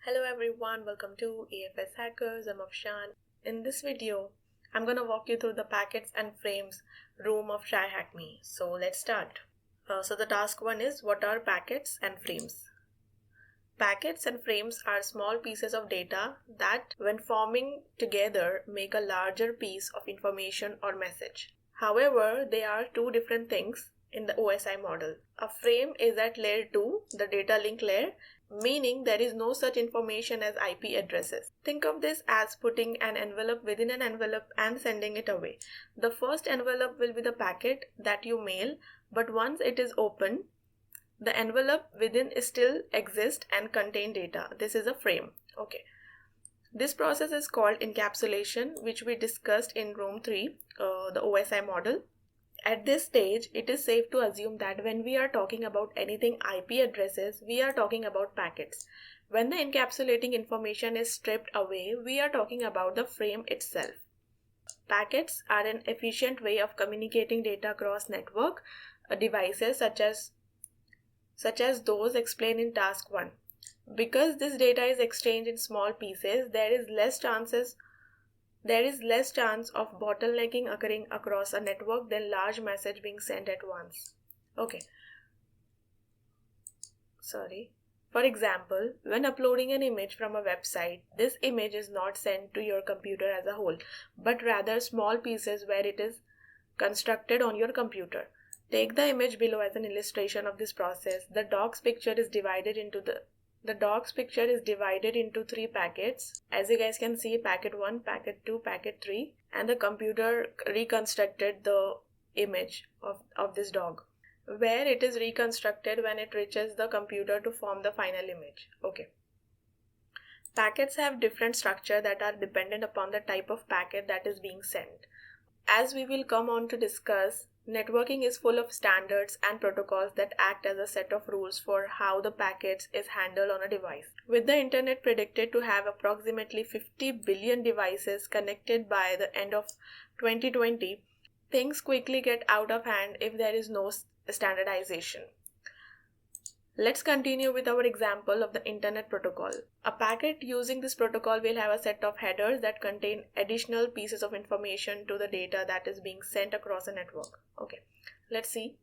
Hello everyone, welcome to AFS Hackers. I'm Afshan. In this video, I'm gonna walk you through the packets and frames room of TryHackMe. So let's start. So the task one is, what are packets and frames? Packets and frames are small pieces of data that, when forming together, make a larger piece of information or message. However, they are two different things in the OSI model. A frame is at layer 2, the data link layer, meaning there is no such information as IP addresses. Think of this as putting an envelope within an envelope and sending it away. The first envelope will be the packet that you mail, but once it is open, the envelope within still exists and contain data. This is a frame. Okay. This process is called encapsulation, which we discussed in room 3, the OSI model. At this stage, it is safe to assume that when we are talking about anything IP addresses, we are talking about packets. When the encapsulating information is stripped away, we are talking about the frame itself. Packets are an efficient way of communicating data across network devices such as those explained in task 1. Because this data is exchanged in small pieces, there is less chance of bottlenecking occurring across a network than large message being sent at once. Okay. For example, when uploading an image from a website, this image is not sent to your computer as a whole, but rather small pieces where it is constructed on your computer. Take the image below as an illustration of this process. The docs picture is divided into 3 packets. As you guys can see, packet 1, packet 2, packet 3, and the computer reconstructed the image of this dog, where it is reconstructed when it reaches the computer to form the final image. Okay. Packets have different structure that are dependent upon the type of packet that is being sent. As we will come on to discuss, networking is full of standards and protocols that act as a set of rules for how the packets is handled on a device. With the internet predicted to have approximately 50 billion devices connected by the end of 2020, things quickly get out of hand if there is no standardization. Let's continue with our example of the Internet Protocol. A packet using this protocol will have a set of headers that contain additional pieces of information to the data that is being sent across a network. Okay, let's see.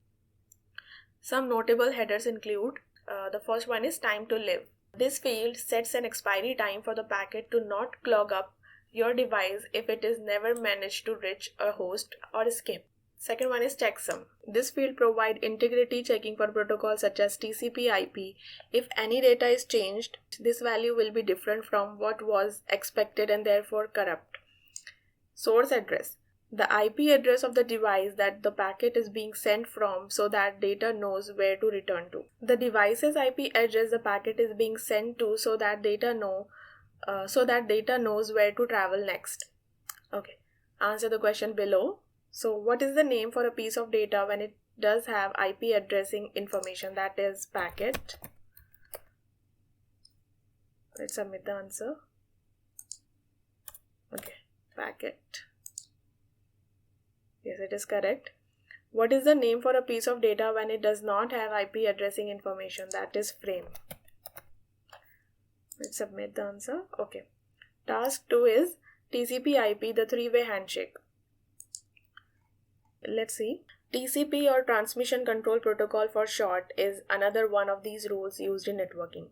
Some notable headers include, the first one is time to live. This field sets an expiry time for the packet to not clog up your device if it is never managed to reach a host or escape. Second one is checksum. This field provides integrity checking for protocols such as TCP/IP. If any data is changed, this value will be different from what was expected and therefore corrupt. Source address. The IP address of the device that the packet is being sent from so that data knows where to return to. The device's IP address the packet is being sent to so that data knows where to travel next. Okay. Answer the question below. So what is the name for a piece of data when it does have IP addressing information? That is packet. Let's submit the answer. Okay, packet. Yes, it is correct. What is the name for a piece of data when it does not have IP addressing information? That is frame. Let's submit the answer. Okay. Task 2 is TCP/IP, the three-way handshake. Let's see. TCP or Transmission Control Protocol for short is another one of these rules used in networking.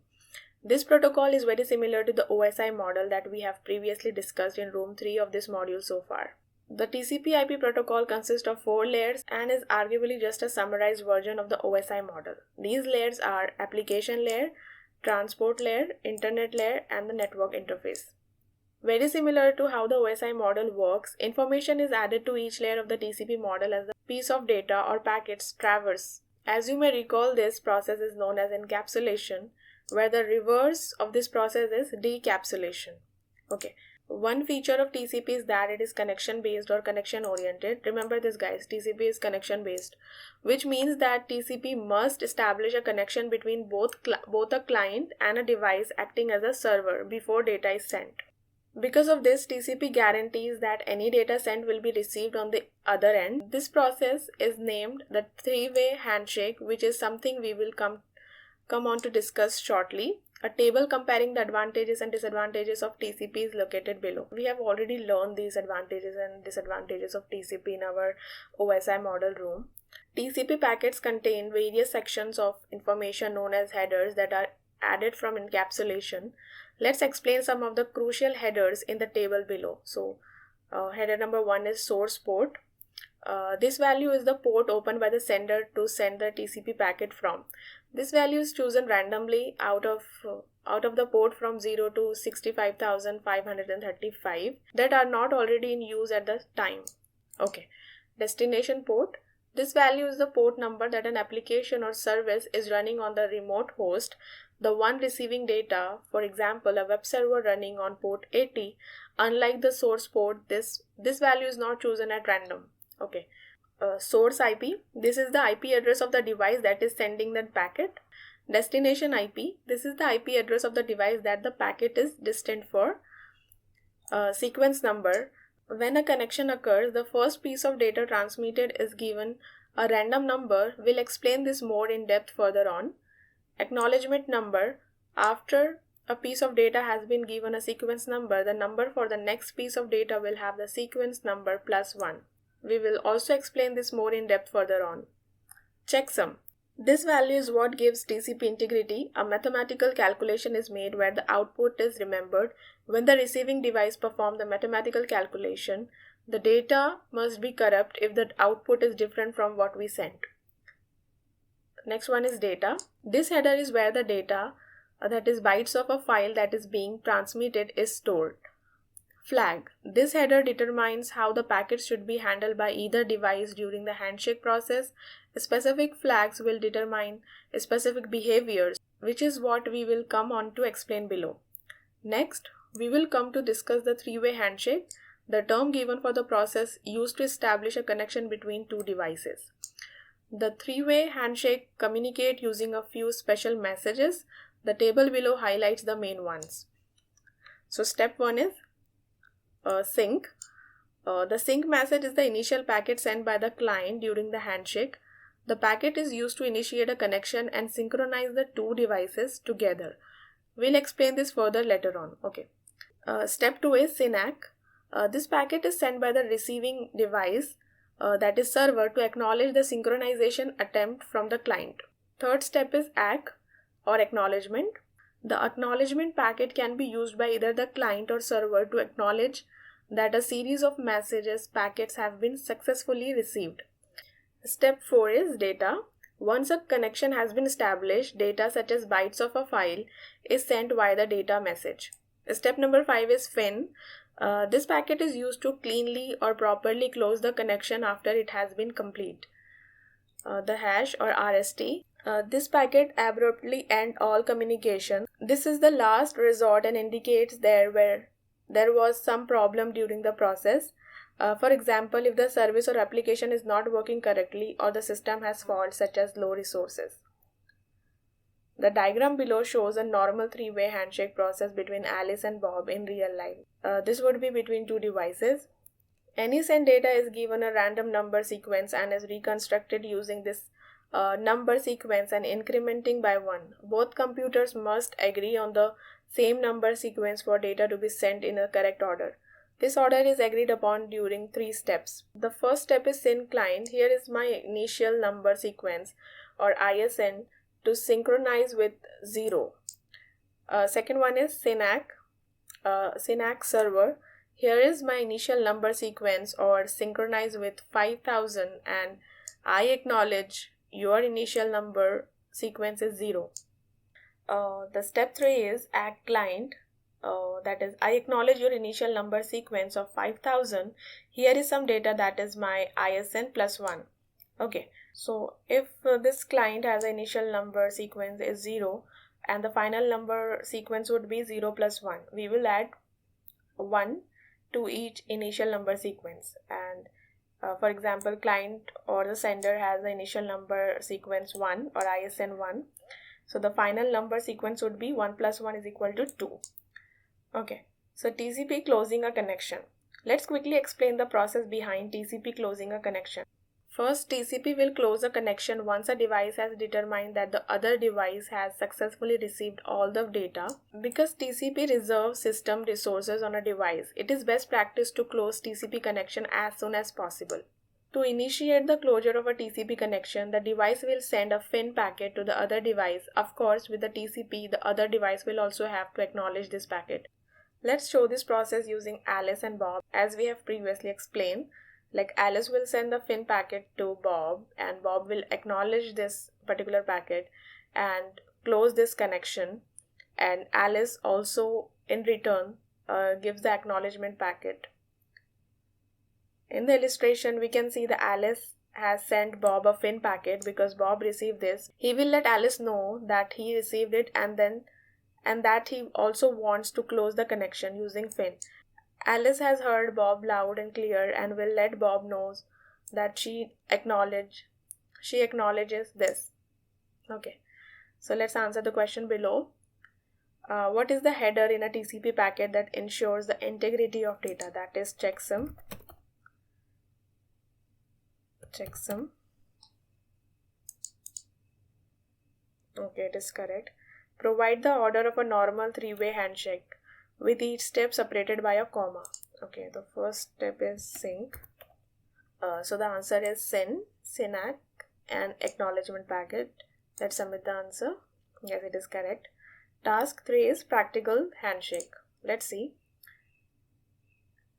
This protocol is very similar to the OSI model that we have previously discussed in room 3 of this module so far. The TCP/IP protocol consists of 4 layers and is arguably just a summarized version of the OSI model. These layers are application layer, transport layer, internet layer, and the network interface. Very similar to how the OSI model works, information is added to each layer of the TCP model as the piece of data or packets traverse. As you may recall, this process is known as encapsulation, where the reverse of this process is decapsulation. Okay. One feature of TCP is that it is connection based or connection oriented. Remember this, guys, TCP is connection based, which means that TCP must establish a connection between both a client and a device acting as a server before data is sent. Because of this, TCP guarantees that any data sent will be received on the other end. This process is named the three-way handshake, which is something we will come on to discuss shortly. A table comparing the advantages and disadvantages of TCP is located below. We have already learned these advantages and disadvantages of TCP in our OSI model room. TCP packets contain various sections of information known as headers that are added from encapsulation. Let's explain some of the crucial headers in the table below. So, header number 1 is source port. This value is the port opened by the sender to send the TCP packet from. This value is chosen randomly out of the port from 0 to 65,535 that are not already in use at the time. Okay. Destination port. This value is the port number that an application or service is running on the remote host, the one receiving data. For example, a web server running on port 80. Unlike the source port, this value is not chosen at random. Okay. Source IP. This is the IP address of the device that is sending that packet. Destination IP. This is the IP address of the device that the packet is destined for. Sequence number. When a connection occurs, the first piece of data transmitted is given a random number. We'll explain this more in depth further on. Acknowledgement number. After a piece of data has been given a sequence number, the number for the next piece of data will have the sequence number plus 1. We will also explain this more in depth further on. Checksum. This value is what gives TCP integrity. A mathematical calculation is made where the output is remembered. When the receiving device performs the mathematical calculation, the data must be corrupt if the output is different from what we sent. Next one is data. This header is where the data, that is bytes of a file that is being transmitted, is stored. Flag. This header determines how the packet should be handled by either device during the handshake process. Specific flags will determine specific behaviors, which is what we will come on to explain below. Next, we will come to discuss the three-way handshake, the term given for the process used to establish a connection between two devices. The three-way handshake communicate using a few special messages. The table below highlights the main ones. So step 1 is sync. The sync message is the initial packet sent by the client during the handshake. The packet is used to initiate a connection and synchronize the two devices together. We'll explain this further later on. Okay. Step 2 is SYNAC. This packet is sent by the receiving device, that is server, to acknowledge the synchronization attempt from the client. Third step is ACK or acknowledgement. The acknowledgement packet can be used by either the client or server to acknowledge that a series of messages packets have been successfully received. Step 4 is data. Once a connection has been established, data such as bytes of a file is sent via the data message. Step number 5 is FIN. This packet is used to cleanly or properly close the connection after it has been complete. The hash or RST. This packet abruptly ends all communication. This is the last resort and indicates there was some problem during the process. For example, if the service or application is not working correctly or the system has faults such as low resources. The diagram below shows a normal three-way handshake process between Alice and Bob in real life. This would be between two devices. Any sent data is given a random number sequence and is reconstructed using this number sequence and incrementing by 1. Both computers must agree on the same number sequence for data to be sent in a correct order. This order is agreed upon during 3 steps. The first step is syn client. Here is my initial number sequence or ISN to synchronize with 0. Second one is SYNAC server. Here is my initial number sequence or synchronize with 5000 and I acknowledge your initial number sequence is 0. The step 3 is ACK client. That is, I acknowledge your initial number sequence of 5000. Here is some data that is my ISN plus 1. Okay, so if this client has an initial number sequence is 0 and the final number sequence would be 0 plus 1, we will add 1 to each initial number sequence. And for example, client or the sender has the initial number sequence 1 or ISN 1. So the final number sequence would be 1 plus 1 is equal to 2. Okay, so TCP closing a connection. Let's quickly explain the process behind TCP closing a connection. First, TCP will close a connection once a device has determined that the other device has successfully received all the data. Because TCP reserves system resources on a device, it is best practice to close TCP connection as soon as possible. To initiate the closure of a TCP connection, the device will send a FIN packet to the other device. Of course, with the TCP, the other device will also have to acknowledge this packet. Let's show this process using Alice and Bob as we have previously explained. Like Alice will send the FIN packet to Bob and Bob will acknowledge this particular packet and close this connection, and Alice also in return gives the acknowledgement packet. In the illustration, we can see that Alice has sent Bob a FIN packet because Bob received this. He will let Alice know that he received it and that he also wants to close the connection using FIN. Alice has heard Bob loud and clear and will let Bob know that she acknowledges this. Okay, so let's answer the question below. What is the header in a TCP packet that ensures the integrity of data? That is checksum. Okay, it is correct. Provide the order of a normal three-way handshake with each step separated by a comma. Okay, the first step is sync. So the answer is SYNAC, and acknowledgement packet. Let's submit the answer. Yes, it is correct. Task 3 is practical handshake. Let's see.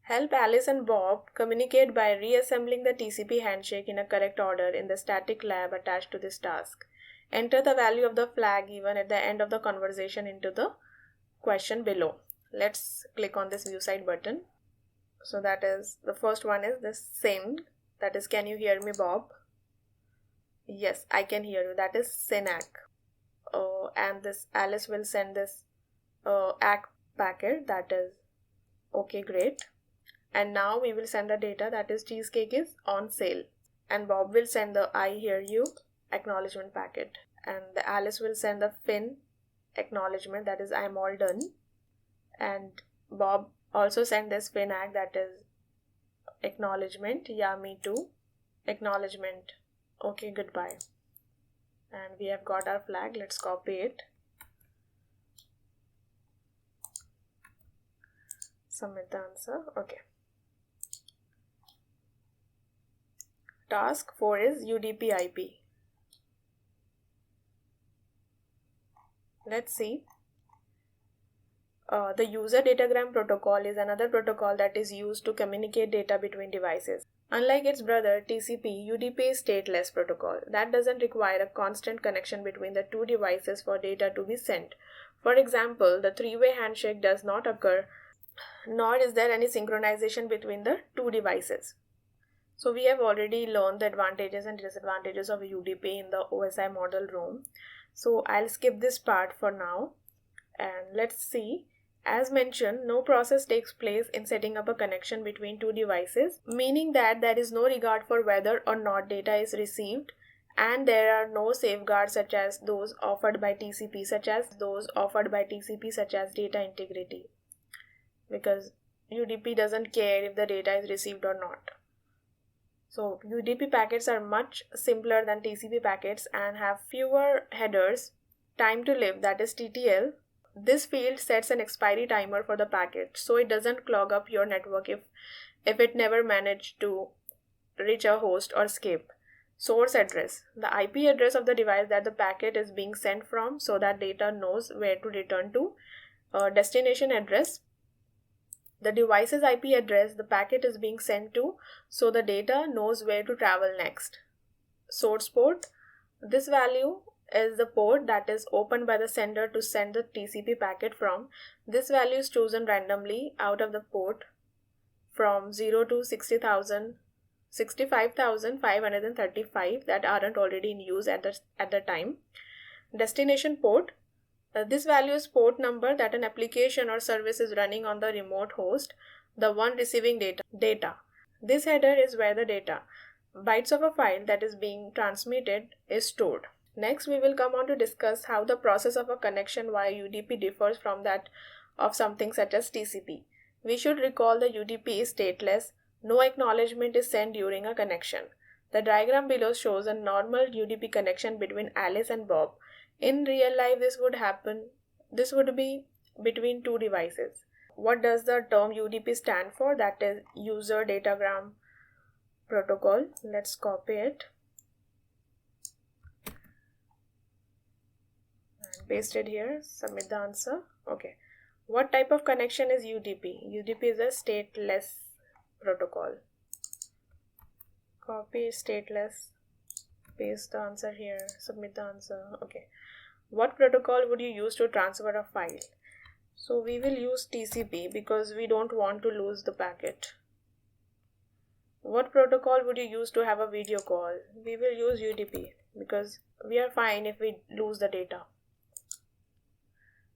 Help Alice and Bob communicate by reassembling the TCP handshake in a correct order in the static lab attached to this task. Enter the value of the flag given at the end of the conversation into the question below. Let's click on this view site button. So that is, the first one is this send, that is, can you hear me, Bob? Yes, I can hear you. That is SYNAC. And this Alice will send this ACK packet, that is okay, great. And now we will send the data, that is cheesecake is on sale. And Bob will send the I hear you acknowledgement packet. And the Alice will send the FIN acknowledgement, that is I'm all done. And Bob also send this FIN ACK, that is acknowledgement, yeah, me too, acknowledgement, okay, goodbye. And we have got our flag. Let's copy it. Submit the answer. Okay. Task 4 is UDP IP. Let's see. The user datagram protocol is another protocol that is used to communicate data between devices. Unlike its brother TCP, UDP is stateless protocol that doesn't require a constant connection between the two devices for data to be sent. For example, the three-way handshake does not occur, nor is there any synchronization between the two devices. So we have already learned the advantages and disadvantages of UDP in the OSI model room. So I'll skip this part for now and let's see. As mentioned, no process takes place in setting up a connection between two devices, meaning that there is no regard for whether or not data is received, and there are no safeguards such as those offered by TCP, such as data integrity, because UDP doesn't care if the data is received or not. So UDP packets are much simpler than TCP packets and have fewer headers. Time to live, that is TTL. This field sets an expiry timer for the packet, so it doesn't clog up your network if it never managed to reach a host or skip. Source address, the IP address of the device that the packet is being sent from, so that data knows where to return to. Destination address, the device's IP address the packet is being sent to, so the data knows where to travel next. Source port, this value is the port that is opened by the sender to send the TCP packet from. This value is chosen randomly out of the port from 0 to 65,535 that aren't already in use at the time. Destination port, this value is port number that an application or service is running on the remote host, the one receiving data. This header is where the data, bytes of a file that is being transmitted, is stored. Next, we will come on to discuss how the process of a connection via UDP differs from that of something such as TCP. We should recall the UDP is stateless. No acknowledgement is sent during a connection. The diagram below shows a normal UDP connection between Alice and Bob. In real life, this would be between two devices. What does the term UDP stand for? That is User Datagram Protocol. Let's copy it and paste it here. Submit the answer. Okay. What type of connection is UDP? UDP is a stateless protocol. Copy stateless. Paste the answer here. Submit the answer. Okay. What protocol would you use to transfer a file? So we will use TCP because we don't want to lose the packet. What protocol would you use to have a video call? We will use UDP because we are fine if we lose the data.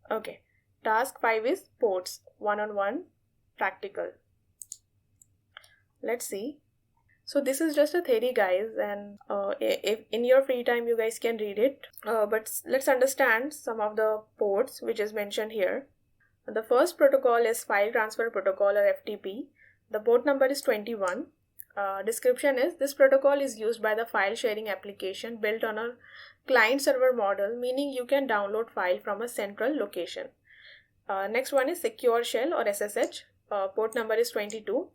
Okay. Task 5 is ports, one-on-one, practical. Let's see. So this is just a theory, guys, and if in your free time you guys can read it. But let's understand some of the ports which is mentioned here. The first protocol is File Transfer Protocol or FTP. The port number is 21. Description is this protocol is used by the file sharing application built on a client-server model, meaning you can download file from a central location. Next one is Secure Shell or SSH. Port number is 22.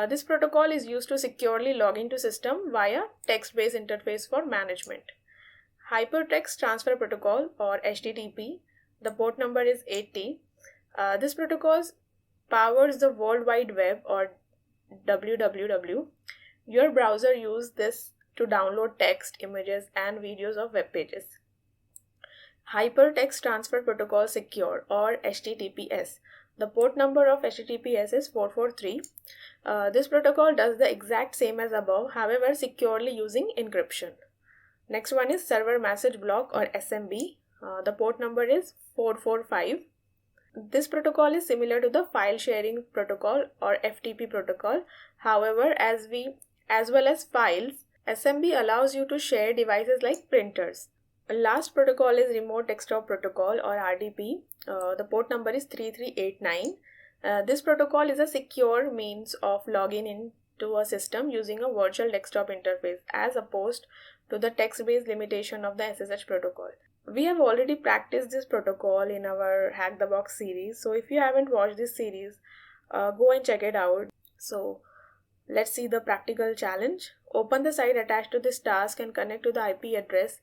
This protocol is used to securely log into system via text-based interface for management. Hypertext Transfer Protocol or HTTP. The port number is 80. This protocol powers the World Wide Web or www. Your browser uses this to download text, images, and videos of web pages. Hypertext Transfer Protocol Secure or HTTPS. The port number of HTTPS is 443. This protocol does the exact same as above, however securely using encryption. Next one is Server Message Block or SMB. The port number is 445. This protocol is similar to the File Sharing Protocol or FTP protocol. However, as well as files, SMB allows you to share devices like printers. Last protocol is Remote Desktop Protocol or RDP. The port number is 3389. This protocol is a secure means of logging into a system using a virtual desktop interface as opposed to the text-based limitation of the SSH protocol. We have already practiced this protocol in our Hack the Box series. So if you haven't watched this series, go and check it out. So let's see the practical challenge. Open the site attached to this task and connect to the IP address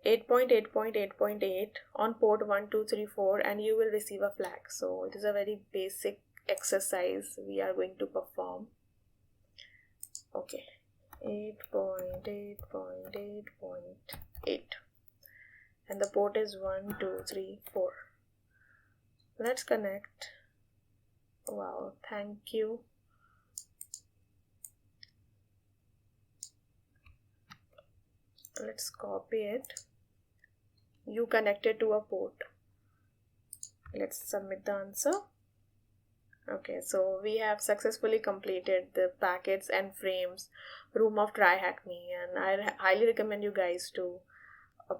8.8.8.8 on port 1234 and you will receive a flag. So it is a very basic exercise we are going to perform. Okay, 8.8.8.8 and the port is 1234. Let's connect. Wow, thank you. Let's copy it. You connected to a port. Let's submit the answer. Okay, so we have successfully completed the packets and frames room of TryHackMe, and I highly recommend you guys to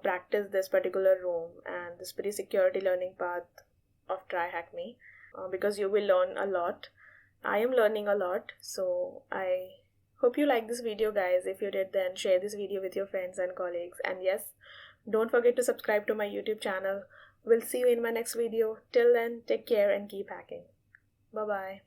practice this particular room and this pretty security learning path of TryHackMe because you will learn a lot. I am learning a lot, so I hope you like this video, guys. If you did, then share this video with your friends and colleagues, and yes, don't forget to subscribe to my YouTube channel. We'll see you in my next video. Till then, take care and keep hacking. Bye bye.